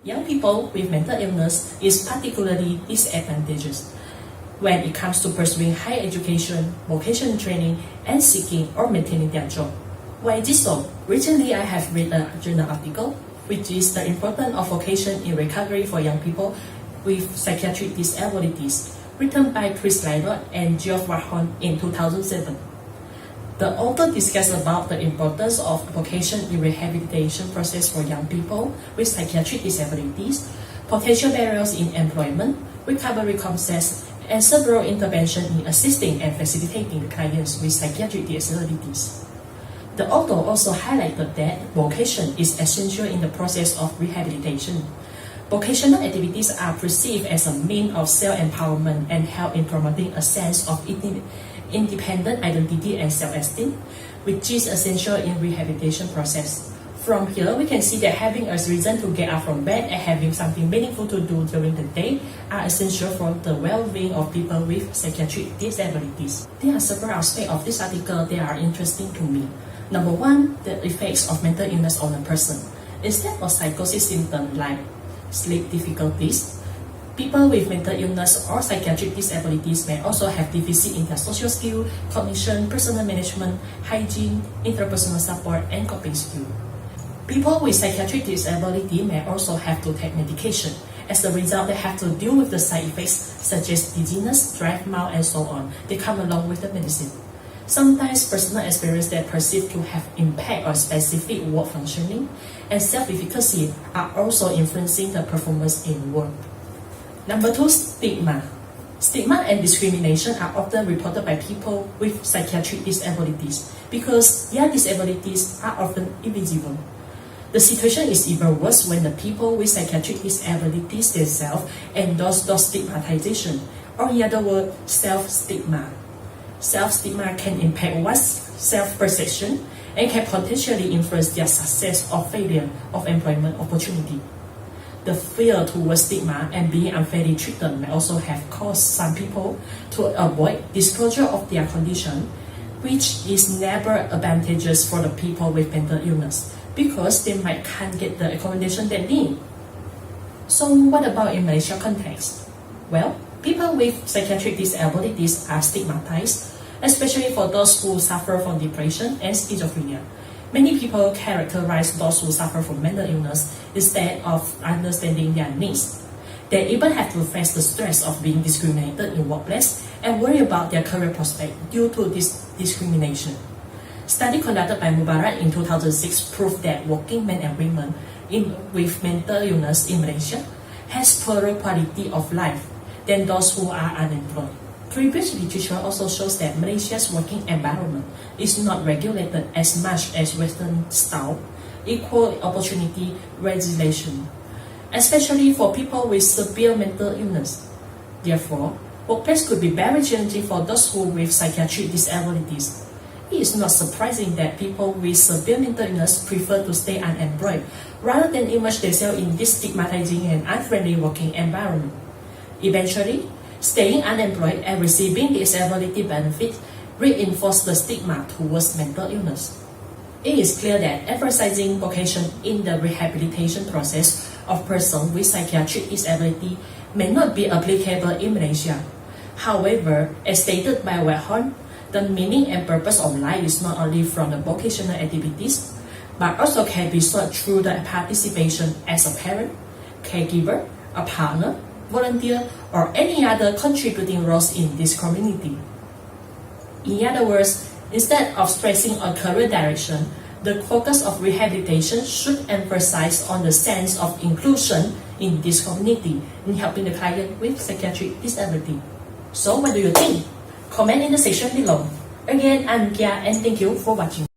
Young people with mental illness is particularly disadvantaged when it comes to pursuing higher education, vocational training, and seeking or maintaining their job. Why is this so? Recently, I have read a journal article which is the importance of vocation in recovery for young people with psychiatric disabilities, written by Chris Lydon and Geoff Warhorn in 2007. The author discussed about the importance of vocation in rehabilitation process for young people with psychiatric disabilities, potential barriers in employment, recovery concepts, and several interventions in assisting and facilitating the clients with psychiatric disabilities. The author also highlighted that vocation is essential in the process of rehabilitation. Vocational activities are perceived as a means of self-empowerment and help in promoting a sense of independent identity and self-esteem, which is essential in rehabilitation process. From here, we can see that having a reason to get up from bed and having something meaningful to do during the day are essential for the well-being of people with psychiatric disabilities. There are several aspects of this article that are interesting to me. Number one, the effects of mental illness on a person. Instead of psychosis symptoms like sleep difficulties, people with mental illness or psychiatric disabilities may also have deficit in their social skill, cognition, personal management, hygiene, interpersonal support, and coping skill. People with psychiatric disability may also have to take medication. As a result, they have to deal with the side effects such as dizziness, dry mouth, and so on. They come along with the medicine. Sometimes personal experience that perceived to have impact on specific work functioning and self-efficacy are also influencing the performance in work. Number two, stigma. Stigma and discrimination are often reported by people with psychiatric disabilities because their disabilities are often invisible. The situation is even worse when the people with psychiatric disabilities themselves endorse those stigmatization, or in other words, self-stigma. Self-stigma can impact one's self-perception and can potentially influence their success or failure of employment opportunity. The fear towards stigma and being unfairly treated may also have caused some people to avoid disclosure of their condition, which is never advantageous for the people with mental illness because they might can't get the accommodation they need. So what about in Malaysia context? Well, people with psychiatric disabilities are stigmatized, especially for those who suffer from depression and schizophrenia. Many people characterize those who suffer from mental illness instead of understanding their needs. They even have to face the stress of being discriminated in workplace and worry about their career prospect due to this discrimination. Study conducted by Mubarak in 2006 proved that working men and women with mental illness in Malaysia has poorer quality of life than those who are unemployed. Previous literature also shows that Malaysia's working environment is not regulated as much as Western-style equal opportunity legislation, especially for people with severe mental illness. Therefore, workplace could be very challenging for those who with psychiatric disabilities. It is not surprising that people with severe mental illness prefer to stay unemployed rather than immerse themselves in this stigmatizing and unfriendly working environment. Eventually, staying unemployed and receiving disability benefits reinforce the stigma towards mental illness. It is clear that emphasizing vocation in the rehabilitation process of persons with psychiatric disability may not be applicable in Malaysia. However, as stated by Warhorn, the meaning and purpose of life is not only from the vocational activities, but also can be sought through the participation as a parent, caregiver, a partner, volunteer, or any other contributing roles in this community. In other words, instead of stressing on career direction, the focus of rehabilitation should emphasize on the sense of inclusion in this community in helping the client with psychiatric disability. So what do you think? Comment in the section below. Again, I'm Kia and thank you for watching.